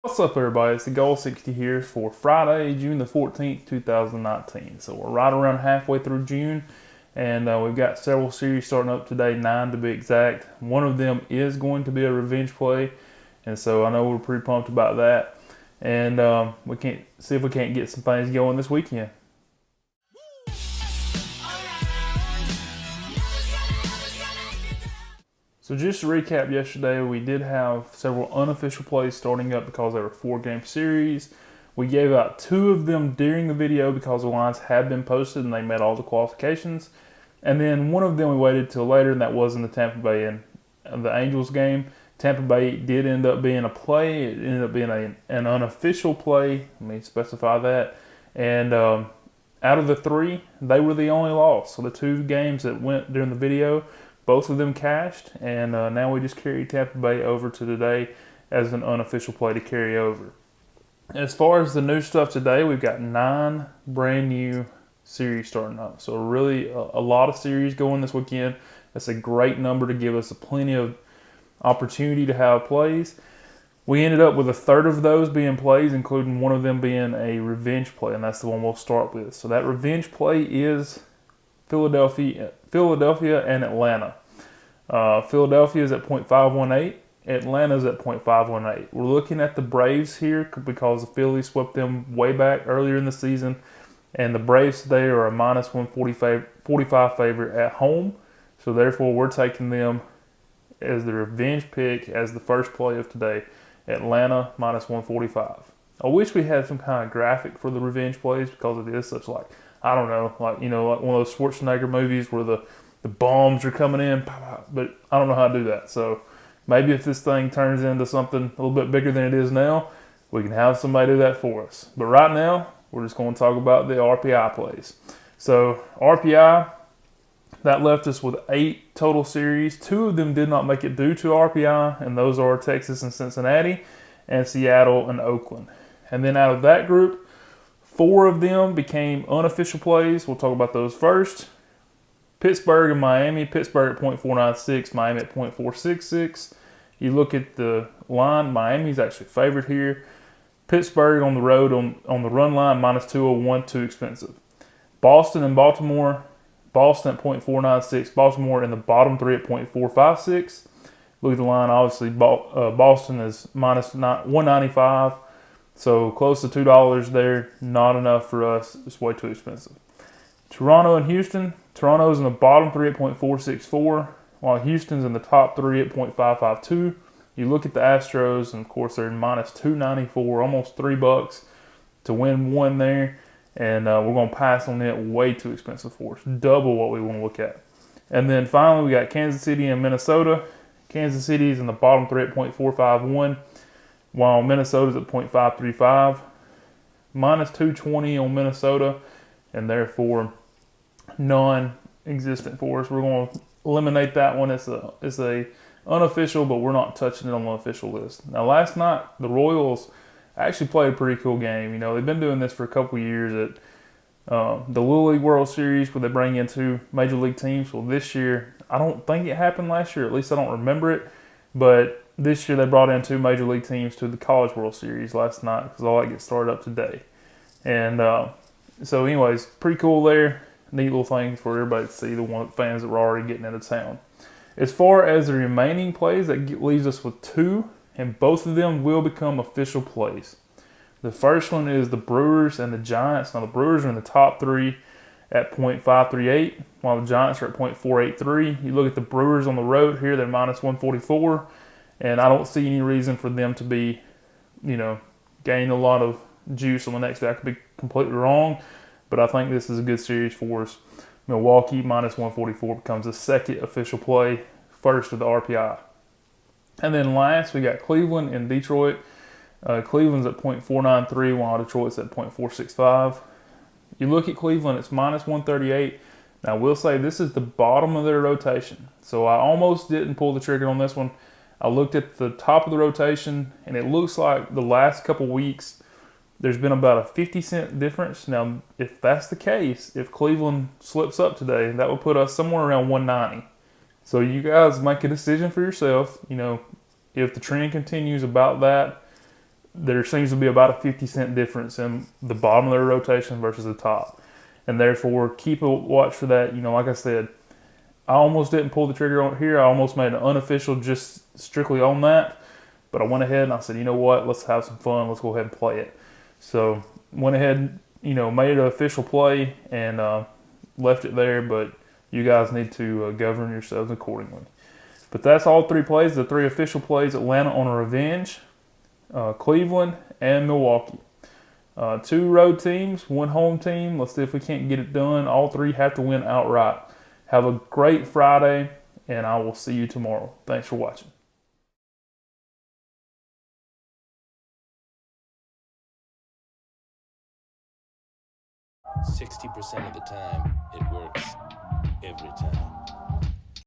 What's up, everybody? It's Thegoal60 here for Friday, June the 14th, 2019. So we're right around halfway through June, and we've got several series starting up today, 9 to be exact. One of them is going to be a revenge play, and so I know we're pretty pumped about that. And we can't see if we can't get some things going this weekend. So just to recap yesterday, we did have several unofficial plays starting up because they were 4-game series. We gave out 2 of them during the video because the lines had been posted and they met all the qualifications. And then one of them we waited till later, and that was in the Tampa Bay and the Angels game. Tampa Bay did end up being a play. It ended up being an unofficial play. Let me specify that. And out of the 3, they were the only loss. So the 2 games that went during the video, both of them cashed, and now we just carry Tampa Bay over to today as an unofficial play to carry over. As far as the new stuff today, we've got 9 brand new series starting up. So really a lot of series going this weekend. That's a great number to give us plenty of opportunity to have plays. We ended up with a third of those being plays, including one of them being a revenge play, and that's the one we'll start with. So that revenge play is Philadelphia and Atlanta. Philadelphia is at .518. Atlanta's at .518. We're looking at the Braves here because the Phillies swept them way back earlier in the season, and the Braves today are a minus 145 favorite at home. So therefore, we're taking them as the revenge pick as the first play of today. Atlanta minus 145. I wish we had some kind of graphic for the revenge plays because it is such like one of those Schwarzenegger movies where the bombs are coming in, but I don't know how to do that. So maybe if this thing turns into something a little bit bigger than it is now, we can have somebody do that for us. But right now, we're just going to talk about the RPI plays. So RPI, that left us with 8 total series. 2 of them did not make it due to RPI, and those are Texas and Cincinnati, and Seattle and Oakland. And then out of that group, 4 of them became unofficial plays. We'll talk about those first. Pittsburgh and Miami. Pittsburgh at .496, Miami at .466. You look at the line, Miami's actually favored here. Pittsburgh on the road on the run line, minus 201, too expensive. Boston and Baltimore. Boston at .496, Baltimore in the bottom 3 at .456. Look at the line, obviously Boston is minus 195, so close to $2 there. Not enough for us. It's way too expensive. Toronto and Houston. Toronto's in the bottom 3 at .464, while Houston's in the top 3 at .552. You look at the Astros, and of course they're minus 294, almost $3 to win one there. And we're going to pass on it. Way too expensive for us. Double what we want to look at. And then finally, we got Kansas City and Minnesota. Kansas City is in the bottom 3 at .451, while Minnesota's at .535. Minus 220 on Minnesota, and therefore non-existent for us. We're going to eliminate that one. It's a unofficial, but we're not touching it on the official list. Now, last night, the Royals actually played a pretty cool game. You know, they've been doing this for a couple years at the Little League World Series where they bring in 2 major league teams. Well, this year, I don't think it happened last year. At least I don't remember it. But this year they brought in 2 major league teams to the College World Series last night because all that gets started up today. And so anyways, pretty cool there. Neat little thing for everybody to see, the fans that were already getting into town. As far as the remaining plays, that leaves us with 2. And both of them will become official plays. The first one is the Brewers and the Giants. Now, the Brewers are in the top 3 at .538, while the Giants are at .483. You look at the Brewers on the road here, they're minus 144, and I don't see any reason for them to be, gaining a lot of juice on the next day. I could be completely wrong, but I think this is a good series for us. Milwaukee minus 144 becomes the second official play, first of the RPI. And then last, we got Cleveland and Detroit. Cleveland's at .493, while Detroit's at .465. You look at Cleveland, it's minus 138. Now, I will say this is the bottom of their rotation. So I almost didn't pull the trigger on this one. I looked at the top of the rotation, and it looks like the last couple weeks, there's been about a 50-cent difference. Now, if that's the case, if Cleveland slips up today, that would put us somewhere around 190. So you guys make a decision for yourself. If the trend continues about that, there seems to be about a 50-cent difference in the bottom of their rotation versus the top. And therefore, keep a watch for that. You know, like I said, I almost didn't pull the trigger on here. I almost made an unofficial just strictly on that. But I went ahead and I said, you know what, let's have some fun. Let's go ahead and play it. So went ahead, you know, made an official play and left it there. But you guys need to govern yourselves accordingly. But that's all 3 plays, the 3 official plays: Atlanta on a revenge, Cleveland, and Milwaukee. 2 road teams, 1 home team. Let's see if we can't get it done. All 3 have to win outright. Have a great Friday, and I will see you tomorrow. Thanks for watching. 60% of the time, it works every time.